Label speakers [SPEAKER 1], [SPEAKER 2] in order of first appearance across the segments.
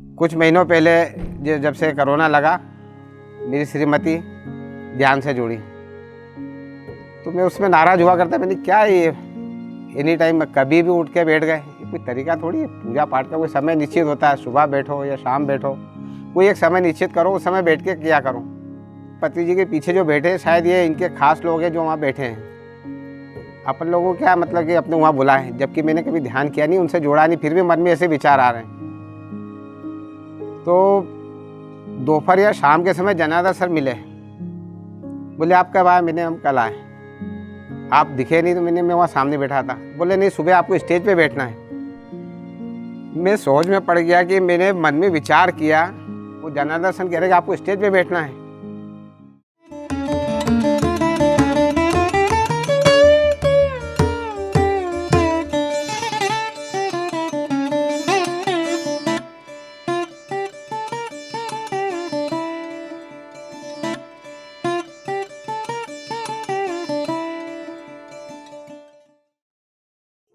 [SPEAKER 1] कुछ महीनों पहले जब से कोरोना लगा, मेरी श्रीमती ध्यान से जुड़ी, तो मैं उसमें नाराज़ हुआ करता। मैंने क्या ये एनी टाइम कभी भी उठ के बैठ गए, ये कोई तरीका थोड़ी है। पूजा पाठ का कोई समय निश्चित होता है, सुबह बैठो या शाम बैठो, कोई एक समय निश्चित करो, उस समय बैठ के किया करो। पति जी के पीछे जो बैठे शायद ये इनके खास लोग हैं जो वहाँ बैठे हैं। अपन लोगों को क्या मतलब कि अपने वहाँ बुलाएं, जबकि मैंने कभी ध्यान किया नहीं, उनसे जोड़ा नहीं, फिर भी मन में ऐसे विचार आ रहे हैं। तो दोपहर या शाम के समय जनार्दन सर मिले, बोले आप कब आए? हम कल आए। आप दिखे नहीं तो मैं वहाँ सामने बैठा था। बोले नहीं, सुबह आपको स्टेज पे बैठना है। मैं सोच में पड़ गया कि मैंने मन में विचार किया, वो जनार्दन सर कह रहे कि आपको स्टेज पे बैठना है।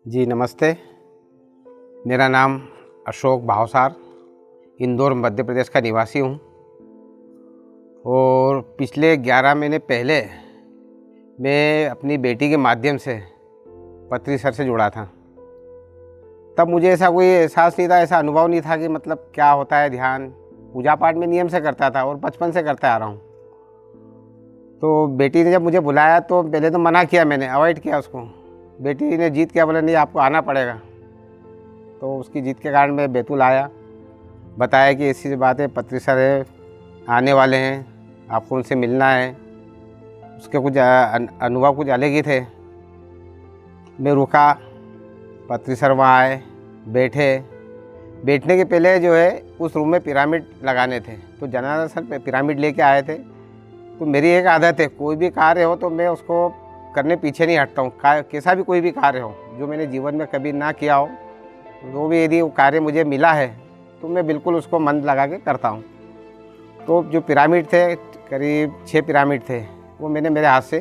[SPEAKER 1] जी नमस्ते, मेरा नाम अशोक भावसार, इंदौर मध्य प्रदेश का निवासी हूँ। और पिछले 11 महीने पहले मैं अपनी बेटी के माध्यम से पत्री सर से जुड़ा था। तब मुझे ऐसा कोई एहसास नहीं था, ऐसा अनुभव नहीं था कि मतलब क्या होता है ध्यान। पूजा पाठ में नियम से करता था और बचपन से करते आ रहा हूँ। तो बेटी ने जब मुझे बुलाया तो पहले तो मना किया, मैंने अवॉइड किया उसको। बेटी ने जीत किया, बोले नहीं आपको आना पड़ेगा। तो उसकी जीत के कारण मैं बैतूल आया, बताया कि ऐसी बात है, पत्री सर है, आने वाले हैं, आपको उनसे मिलना है। उसके कुछ अनुभव कुछ अलग ही थे। मैं रुका, पत्री सर वहाँ आए, बैठे। बैठने के पहले जो है उस रूम में पिरामिड लगाने थे, तो जनार्दन सर पिरामिड लेके आए थे। तो मेरी एक आदत है, कोई भी कार्य हो तो मैं उसको करने पीछे नहीं हटता हूँ। कैसा भी कोई भी कार्य हो जो मैंने जीवन में कभी ना किया हो, वो भी यदि वो कार्य मुझे मिला है तो मैं बिल्कुल उसको मन लगा के करता हूँ। तो जो पिरामिड थे, करीब 6 पिरामिड थे, वो मैंने मेरे हाथ से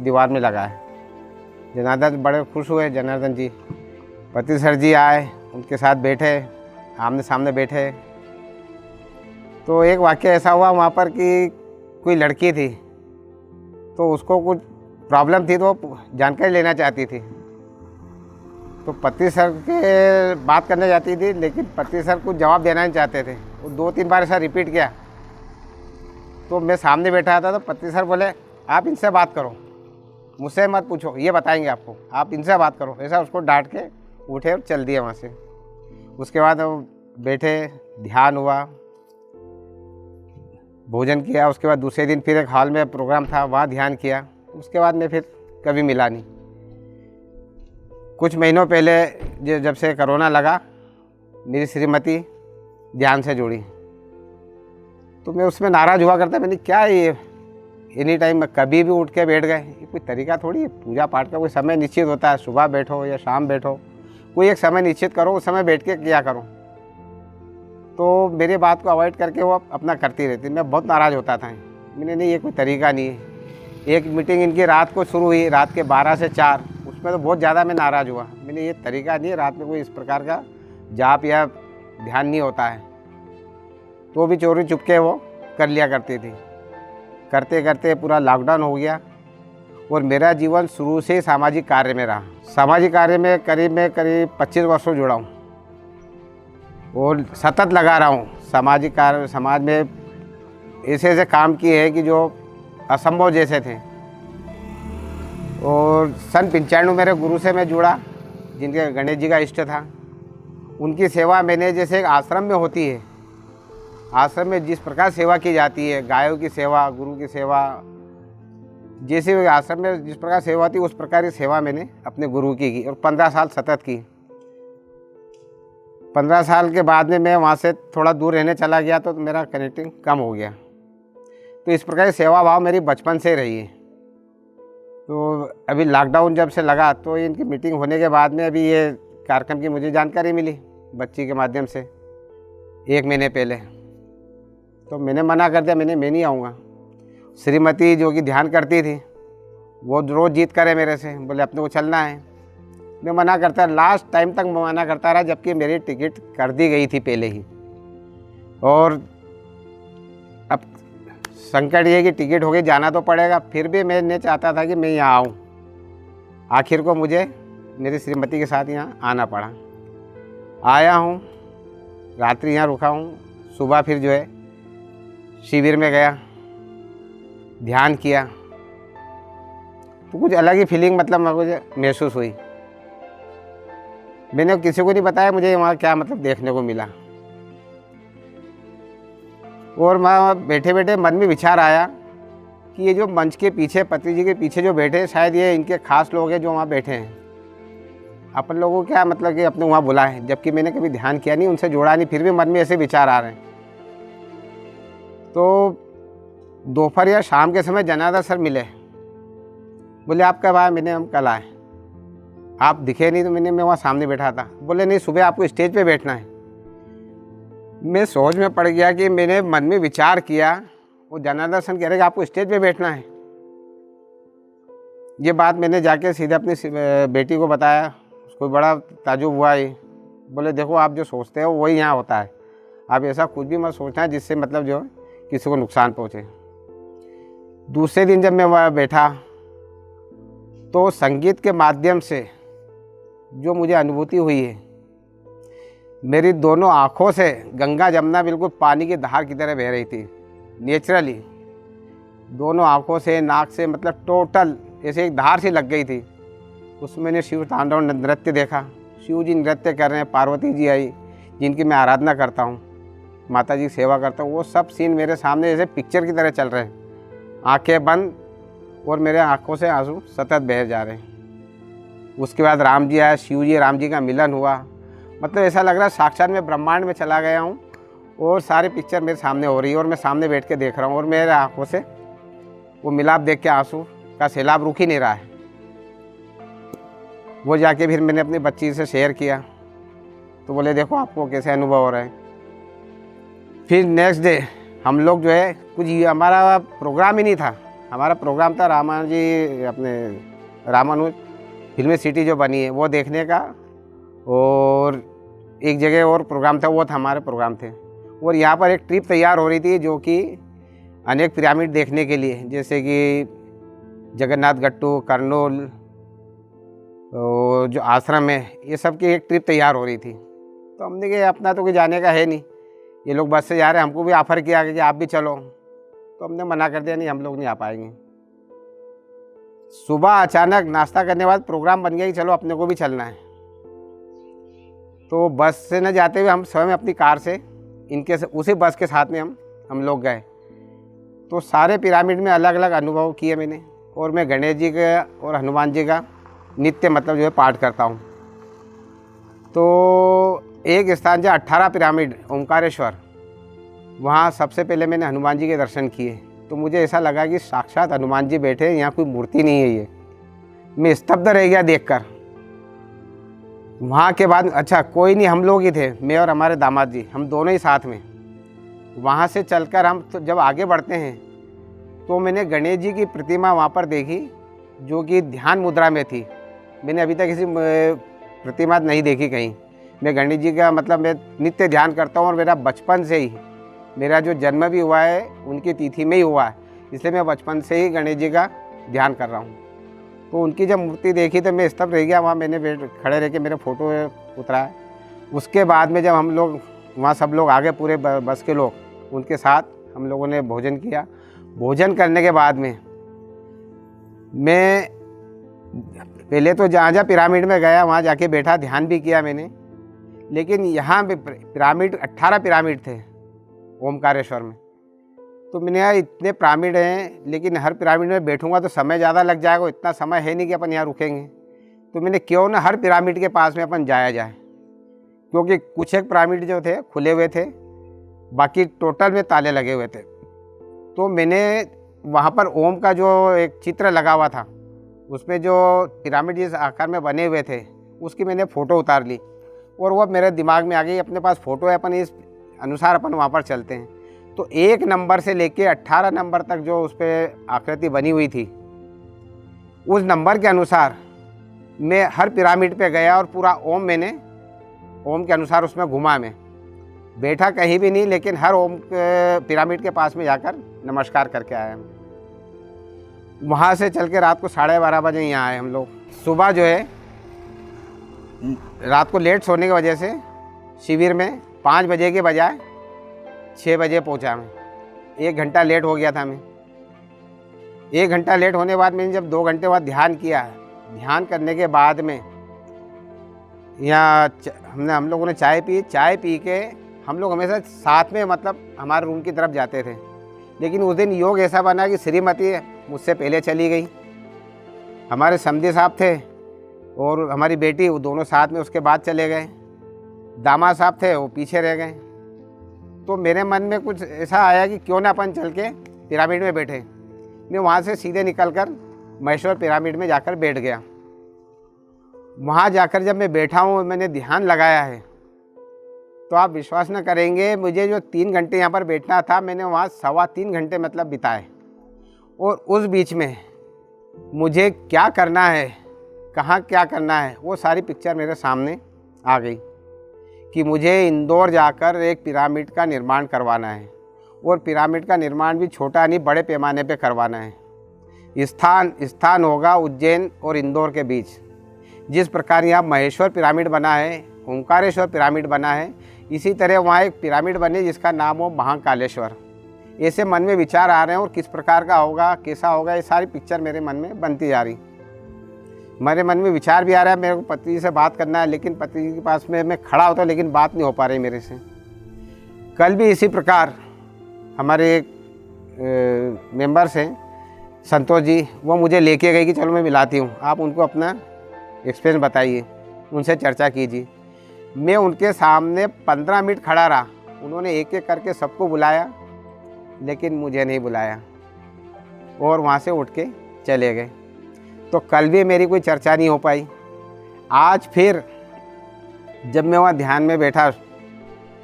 [SPEAKER 1] दीवार में लगाए। जनार्दन बड़े खुश हुए, जनार्दन जी। पति सर जी आए, उनके साथ बैठे, आमने सामने बैठे। तो एक वाक़या ऐसा हुआ वहाँ पर कि कोई लड़की थी, तो उसको कुछ प्रॉब्लम थी, तो वो जानकारी लेना चाहती थी। तो पति सर के बात करने जाती थी, लेकिन पति सर कुछ जवाब देना नहीं चाहते थे। वो 2-3 बार ऐसा रिपीट किया। तो मैं सामने बैठा था, तो पति सर बोले आप इनसे बात करो, मुझसे मत पूछो, ये बताएंगे आपको, आप इनसे बात करो। ऐसा उसको डांट के उठे और चल दिए वहाँ से। उसके बाद वो बैठे, ध्यान हुआ, भोजन किया। उसके बाद दूसरे दिन फिर एक हॉल में प्रोग्राम था, वहाँ ध्यान किया। उसके बाद मैं फिर कभी मिला नहीं। कुछ महीनों पहले जब से कोरोना लगा, मेरी श्रीमती ध्यान से जुड़ी, तो मैं उसमें नाराज़ हुआ करता। मैंने क्या ये एनी टाइम कभी भी उठ के बैठ गए, ये कोई तरीका थोड़ी है। पूजा पाठ का कोई समय निश्चित होता है, सुबह बैठो या शाम बैठो, कोई एक समय निश्चित करो, उस समय बैठ के किया करो। तो मेरी बात को अवॉइड करके वो अपना करती रहती। मैं बहुत नाराज़ होता था। मैंने नहीं, ये कोई तरीका नहीं है। एक मीटिंग इनकी रात को शुरू हुई, रात के 12 से 4, उसमें तो बहुत ज़्यादा मैं नाराज़ हुआ। मैंने ये तरीका नहीं है, रात में कोई इस प्रकार का जाप या ध्यान नहीं होता है। तो भी चोरी चुपके वो कर लिया करती थी। करते करते पूरा लॉकडाउन हो गया और मेरा जीवन शुरू से ही सामाजिक कार्य में रहा। सामाजिक कार्य में करीब 25 वर्षों जुड़ा हूँ और सतत लगा रहा हूँ। सामाजिक कार्य, समाज में ऐसे ऐसे काम किए हैं कि जो असंभव जैसे थे। और सन 95 मेरे गुरु से मैं जुड़ा, जिनके गणेश जी का इष्ट था। उनकी सेवा मैंने, जैसे एक आश्रम में होती है, आश्रम में जिस प्रकार सेवा की जाती है, गायों की सेवा, गुरु की सेवा, जैसे आश्रम में जिस प्रकार सेवा थी, उस प्रकार की सेवा मैंने अपने गुरु की और 15 साल सतत की। 15 साल के बाद में मैं वहाँ से थोड़ा दूर रहने चला गया, तो मेरा कनेक्टिंग कम हो गया। तो इस प्रकार की सेवा भाव मेरी बचपन से रही है। तो अभी लॉकडाउन जब से लगा, तो इनकी मीटिंग होने के बाद में अभी ये कार्यक्रम की मुझे जानकारी मिली बच्ची के माध्यम से 1 महीने पहले। तो मैंने मना कर दिया, मैं नहीं आऊँगा। श्रीमती जो कि ध्यान करती थी, वो रोज़ जीत करे मेरे से, बोले अपने को चलना है। मैं मना करता, लास्ट टाइम तक मना करता रहा, जबकि मेरी टिकट कर दी गई थी पहले ही। और अब संकट ये कि टिकट हो गई, जाना तो पड़ेगा, फिर भी मैं चाहता था कि मैं यहाँ आऊँ। आखिर को मुझे मेरी श्रीमती के साथ यहाँ आना पड़ा। आया हूँ, रात्रि यहाँ रुका हूँ, सुबह फिर जो है शिविर में गया, ध्यान किया, तो कुछ अलग ही फीलिंग मतलब मुझे महसूस हुई। मैंने किसी को नहीं बताया मुझे वहाँ क्या मतलब देखने को मिला। और मैं बैठे बैठे मन में विचार आया कि ये जो मंच के पीछे, पत्री जी के पीछे जो बैठे हैं, शायद ये इनके खास लोग हैं जो वहाँ बैठे हैं। अपन लोगों को क्या मतलब कि अपने वहाँ बुलाए, जबकि मैंने कभी ध्यान किया नहीं, उनसे जोड़ा नहीं, फिर भी मन में ऐसे विचार आ रहे हैं। तो दोपहर या शाम के समय जनार्दन सर मिले, बोले आप कब आए? मैंने हम कल आए। आप दिखे नहीं? तो मैं वहाँ सामने बैठा था। बोले नहीं, सुबह आपको स्टेज पे बैठना है। मैं सोच में पड़ गया कि मैंने मन में विचार किया, वो जनार्दन सर कह रहे कि आपको स्टेज पे बैठना है। ये बात मैंने जाके सीधे अपनी बेटी को बताया, उसको बड़ा ताज्जुब हुआ। ये बोले देखो, आप जो सोचते हो वही यहाँ होता है, आप ऐसा कुछ भी मत सोचना है जिससे मतलब जो किसी को नुकसान पहुँचे। दूसरे दिन जब मैं वहाँ बैठा तो संगीत के माध्यम से जो मुझे अनुभूति हुई है, मेरी दोनों आँखों से गंगा जमुना बिल्कुल पानी की धार की तरह बह रही थी, नेचुरली। दोनों आँखों से, नाक से, मतलब टोटल ऐसे एक धार सी लग गई थी। उसमें मैंने शिव तांडव नृत्य देखा, शिव जी नृत्य कर रहे हैं, पार्वती जी आई जिनकी मैं आराधना करता हूँ, माता जी की सेवा करता हूँ, वो सब सीन मेरे सामने जैसे पिक्चर की तरह चल रहे हैं। आंखें बंद और मेरे आंखों से आंसू सतत बह जा रहे हैं। उसके बाद राम जी आए, शिव जी राम जी का मिलन हुआ, मतलब ऐसा लग रहा है साक्षात मैं ब्रह्मांड में चला गया हूँ और सारी पिक्चर मेरे सामने हो रही है और मैं सामने बैठ के देख रहा हूँ और मेरे आंखों से वो मिलाप देख के आंसू का सैलाब रुक ही नहीं रहा है। वो जाके फिर मैंने अपनी बच्ची से शेयर किया, तो बोले देखो आपको कैसे अनुभव हो रहा है। फिर नेक्स्ट डे हम लोग जो है, कुछ हमारा प्रोग्राम ही नहीं था, हमारा प्रोग्राम था रामानुज जी, अपने रामानुज फिल्मी सिटी जो बनी है वो देखने का, और एक जगह और प्रोग्राम था, वो था हमारे प्रोग्राम थे। और यहाँ पर एक ट्रिप तैयार हो रही थी जो कि अनेक पिरामिड देखने के लिए, जैसे कि जगन्नाथ गट्टू, करनूल, जो आश्रम है, ये सब की एक ट्रिप तैयार हो रही थी। तो हमने कहा अपना तो कोई जाने का है नहीं, ये लोग बस से जा रहे हैं, हमको भी ऑफ़र किया कि आप भी चलो, तो हमने मना कर दिया, नहीं हम लोग नहीं आ पाएंगे। सुबह अचानक नाश्ता करने के बाद प्रोग्राम बन गया कि चलो अपने को भी चलना है। तो बस से न जाते हुए हम स्वयं अपनी कार से इनके उसी बस के साथ में हम लोग गए। तो सारे पिरामिड में अलग अलग अनुभव किए मैंने, और मैं गणेश जी का और हनुमान जी का नित्य मतलब जो है पाठ करता हूँ। तो एक स्थान जो 18 पिरामिड ओमकारेश्वर, वहाँ सबसे पहले मैंने हनुमान जी के दर्शन किए। तो मुझे ऐसा लगा कि साक्षात हनुमान जी बैठे, यहाँ कोई मूर्ति नहीं है। ये मैं स्तब्ध रह गया देखकर। वहाँ के बाद अच्छा कोई नहीं, हम लोग ही थे, मैं और हमारे दामाद जी, हम दोनों ही साथ में। वहाँ से चलकर हम तो जब आगे बढ़ते हैं तो मैंने गणेश जी की प्रतिमा वहाँ पर देखी जो कि ध्यान मुद्रा में थी। मैंने अभी तक किसी प्रतिमा नहीं देखी कहीं। मैं गणेश जी का मतलब मैं नित्य ध्यान करता हूँ, और मेरा बचपन से ही, मेरा जो जन्म भी हुआ है उनकी तिथि में ही हुआ है, इसलिए मैं बचपन से ही गणेश जी का ध्यान कर रहा हूँ। तो उनकी जब मूर्ति देखी तो मैं स्तब्ध रह गया। वहाँ मैंने खड़े रह के मेरे फ़ोटो उतरा है। उसके बाद में जब हम लोग वहाँ सब लोग आगे, पूरे बस के लोग, उनके साथ हम लोगों ने भोजन किया। भोजन करने के बाद में मैं पहले तो जहाँ पिरामिड में गया वहाँ जाके बैठा, ध्यान भी किया मैंने। लेकिन यहाँ पे पिरामिड 18 पिरामिड थे ओमकारेश्वर में। तो मैंने यार इतने पिरामिड हैं, लेकिन हर पिरामिड में बैठूंगा तो समय ज़्यादा लग जाएगा, इतना समय है नहीं कि अपन यहाँ रुकेंगे। तो मैंने क्यों ना हर पिरामिड के पास में अपन जाया जाए, क्योंकि कुछ एक पिरामिड जो थे खुले हुए थे, बाकी टोटल में ताले लगे हुए थे। तो मैंने वहाँ पर ओम का जो एक चित्र लगा हुआ था, उसमें जो पिरामिड जिस आकार में बने हुए थे उसकी मैंने फ़ोटो उतार ली, और वो मेरे दिमाग में आ गई, अपने पास फ़ोटो है, अपन इस अनुसार अपन वहाँ पर चलते हैं। तो 1 नंबर से लेके 18 नंबर तक जो उस पर आकृति बनी हुई थी, उस नंबर के अनुसार मैं हर पिरामिड पे गया और पूरा ओम मैंने ओम के अनुसार उसमें घुमा मैं। बैठा कहीं भी नहीं, लेकिन हर ओम पिरामिड के पास में जाकर नमस्कार करके आया। वहाँ से चल के रात को 12:30 बजे यहाँ आए हम लोग। सुबह जो है रात को लेट सोने की वजह से शिविर में 5 बजे के बजाय 6 बजे पहुँचा मैं। 1 घंटा लेट हो गया था मैं। 1 घंटा लेट होने के बाद मैंने जब 2 घंटे बाद ध्यान किया, ध्यान करने के बाद में यहाँ हम लोगों ने चाय पी। चाय पी के हम लोग हमेशा साथ में मतलब हमारे रूम की तरफ जाते थे, लेकिन उस दिन योग ऐसा बना कि श्रीमती मुझसे पहले चली गई। हमारे समधी साहब थे और हमारी बेटी, वो दोनों साथ में उसके बाद चले गए। दामाद साहब थे, वो पीछे रह गए। तो मेरे मन में कुछ ऐसा आया कि क्यों ना अपन चल के पिरामिड में बैठे। मैं वहाँ से सीधे निकलकर महेश्वर पिरामिड में जाकर बैठ गया। वहाँ जाकर जब मैं बैठा हूँ, मैंने ध्यान लगाया है, तो आप विश्वास न करेंगे, मुझे जो 3 घंटे यहाँ पर बैठना था, मैंने वहाँ 3.25 घंटे मतलब बिताए। और उस बीच में मुझे क्या करना है, कहाँ क्या करना है, वो सारी पिक्चर मेरे सामने आ गई कि मुझे इंदौर जाकर एक पिरामिड का निर्माण करवाना है। और पिरामिड का निर्माण भी छोटा नहीं, बड़े पैमाने पे करवाना है। स्थान होगा उज्जैन और इंदौर के बीच। जिस प्रकार यहाँ महेश्वर पिरामिड बना है, ओंकारेश्वर पिरामिड बना है, इसी तरह वहाँ एक पिरामिड बने जिसका नाम हो महाकालेश्वर। ऐसे मन में विचार आ रहे हैं और किस प्रकार का होगा, कैसा होगा, ये सारी पिक्चर मेरे मन में बनती जा रही। मेरे मन में विचार भी आ रहा है, मेरे को पति जी से बात करना है, लेकिन पति जी के पास में मैं खड़ा होता हूँ, लेकिन बात नहीं हो पा रही मेरे से। कल भी इसी प्रकार हमारे एक मेंबर्स हैं संतोष जी, वो मुझे लेके गए कि चलो मैं मिलाती हूँ, आप उनको अपना एक्सपीरियंस बताइए, उनसे चर्चा कीजिए। मैं उनके सामने 15 मिनट खड़ा रहा। उन्होंने एक एक करके सबको बुलाया, लेकिन मुझे नहीं बुलाया और वहाँ से उठ के चले गए। तो कल भी मेरी कोई चर्चा नहीं हो पाई। आज फिर जब मैं वहाँ ध्यान में बैठा,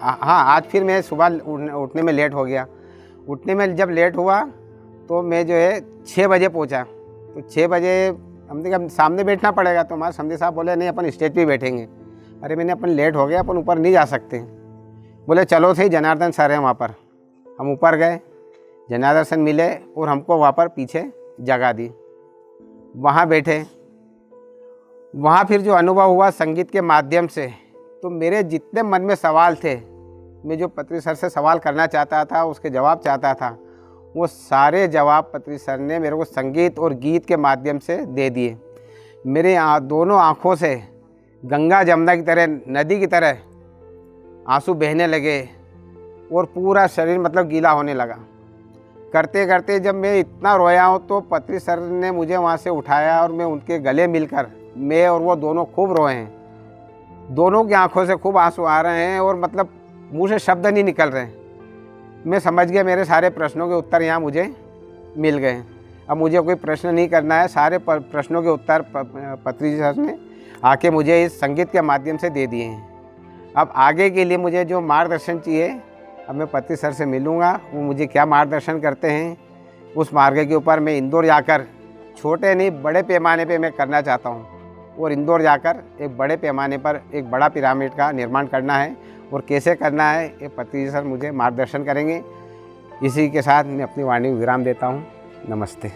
[SPEAKER 1] हाँ आज फिर मैं सुबह उठने में लेट हो गया। उठने में जब लेट हुआ तो मैं जो है 6 बजे पहुँचा। तो 6 बजे हमने कहा सामने बैठना पड़ेगा, तो हमारे समधी साहब बोले नहीं अपन स्टेज पे बैठेंगे। अरे मैंने अपन लेट हो गया, अपन ऊपर नहीं जा सकते। बोले चलो सही, जनार्दन सर हैं वहाँ पर। हम ऊपर गए, जनार्दन सर मिले और हमको वहाँ पर पीछे जगह दी। वहाँ बैठे। वहाँ फिर जो अनुभव हुआ संगीत के माध्यम से, तो मेरे जितने मन में सवाल थे, मैं जो पत्री सर से सवाल करना चाहता था, उसके जवाब चाहता था, वो सारे जवाब पत्री सर ने मेरे को संगीत और गीत के माध्यम से दे दिए। मेरे दोनों आँखों से गंगा जमुना की तरह, नदी की तरह आंसू बहने लगे और पूरा शरीर मतलब गीला होने लगा। करते करते जब मैं इतना रोया हूँ, तो पत्री सर ने मुझे वहाँ से उठाया और मैं उनके गले मिलकर, मैं और वो दोनों खूब रोए हैं। दोनों की आंखों से खूब आंसू आ रहे हैं और मतलब मुंह से शब्द नहीं निकल रहे हैं। मैं समझ गया मेरे सारे प्रश्नों के उत्तर यहाँ मुझे मिल गए। अब मुझे कोई प्रश्न नहीं करना है, सारे प्रश्नों के उत्तर पत्री सर ने आके मुझे इस संगीत के माध्यम से दे दिए हैं। अब आगे के लिए मुझे जो मार्गदर्शन चाहिए, अब मैं पत्री सर से मिलूँगा, वो मुझे क्या मार्गदर्शन करते हैं, उस मार्ग के ऊपर मैं इंदौर जाकर छोटे नहीं बड़े पैमाने पे मैं करना चाहता हूँ। और इंदौर जाकर एक बड़े पैमाने पर एक बड़ा पिरामिड का निर्माण करना है, और कैसे करना है ये पत्री सर मुझे मार्गदर्शन करेंगे। इसी के साथ मैं अपनी वाणी को विराम देता हूँ। नमस्ते।